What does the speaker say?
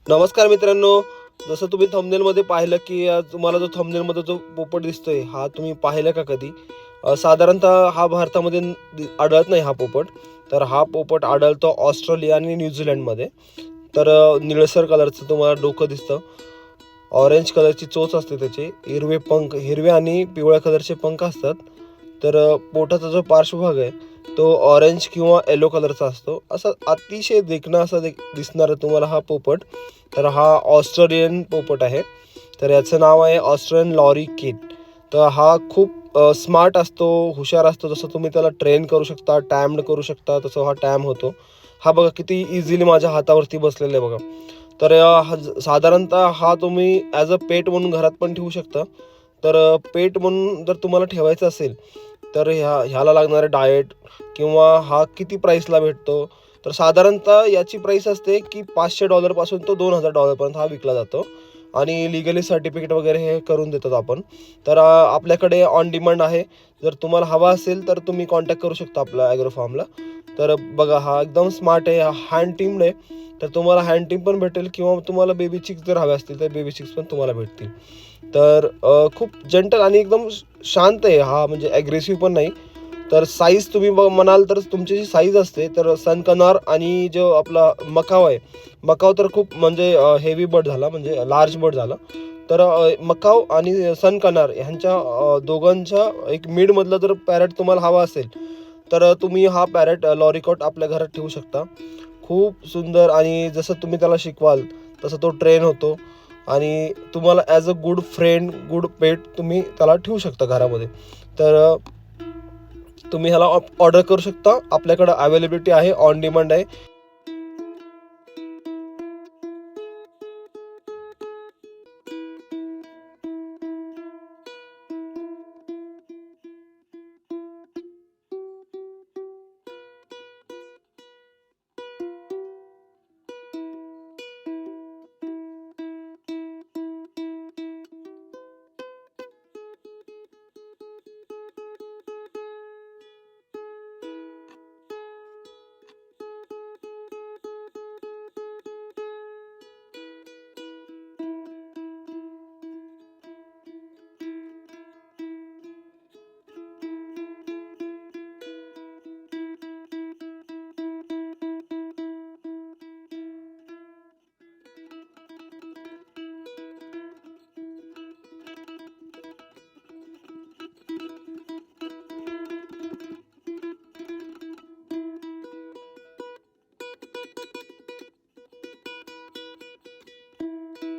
नमस्कार मित्रांनो. जसं तुम्ही थंबनेलमध्ये पाहिलं की तुम्हाला जो थंबनेलमध्ये जो पोपट दिसतोय हा तुम्ही पाहिला का कधी? साधारणतः हा भारतामध्ये आढळत नाही हा पोपट. तर हा पोपट आढळतो ऑस्ट्रेलिया आणि न्यूझीलंडमध्ये. तर निळसर कलरचं तुम्हाला डोकं दिसतं. ऑरेंज कलरची चोच असते त्याची. हिरवे पंख, हिरवे आणि पिवळ्या कलरचे पंख असतात. तर पोटाचा जो पार्श्वभाग आहे तो ऑरेंज किंवा येलो कलरचा असतो. असा अतिशय देखणा असा दिसणारा तुम्हाला हा पोपट. तर हा ऑस्ट्रेलियन पोपट आहे. तर याचं नाव आहे ऑस्ट्रेलियन लॉरी किट. तर हा खूप स्मार्ट असतो, हुशार असतो. जसं तुम्ही त्याला ट्रेन करू शकता, टॅम्ड करू शकता, तसं हा टॅम होतो. हा बघा किती इझिली माझ्या हातावरती बसलेला आहे बघा. तर साधारणतः हा तुम्ही ॲज अ पेट म्हणून घरात पण ठेवू शकता. तर पेट म्हणून जर तुम्हाला ठेवायचं असेल तर ह्याला लागणारे डाएट किंवा हा किती प्राईसला भेटतो, तर साधारणतः याची प्राईस असते की $500 पासून तो $2000 पर्यंत हा विकला जातो. आणि लीगली सर्टिफिकेट वगैरे हे करून देतात आपण. तर आपल्याकडे ऑन डिमांड आहे. जर तुम्हाला हवा असेल तर तुम्ही कॉन्टॅक्ट करू शकता आपल्या ॲग्रो फार्मला. तर बघा हा एकदम स्मार्ट आहे, हा हँड टीम्ड आहे. तर तुम्हाला हँड टीम पण भेटेल किंवा तुम्हाला बेबी चिक्स जर हवे असतील तर बेबी चिक्स पण तुम्हाला भेटतील. तर खूप जेंटल आणि एकदम शांत आहे हा, म्हणजे ॲग्रेसिव्ह पण नाही. तर साईज तुम्ही म्हणाल तर तुमची जी साईज असते तर सनकनार आणि जो आपला मकाव आहे, मकाव तर खूप म्हणजे हेवी बर्ड झाला, म्हणजे लार्ज बर्ड झाला. तर मकाव आणि सनकनार ह्यांच्या दोघांच्या एक मिडमधलं जर पॅरट तुम्हाला हवा असेल तर तुम्ही हा पॅरट लॉरीकॉट आपल्या घरात ठेवू शकता. खूप सुंदर, आणि जसं तुम्ही त्याला शिकवाल तसं तो ट्रेन होतो. आणि तुम्हाला as a good friend, good pet तुम्ही त्याला ठेवू शकता घरामध्ये. तर तुम्ही ह्याला ऑर्डर करू शकता. आपल्याकडं अवेलेबिलिटी आहे, ऑन डिमांड आहे.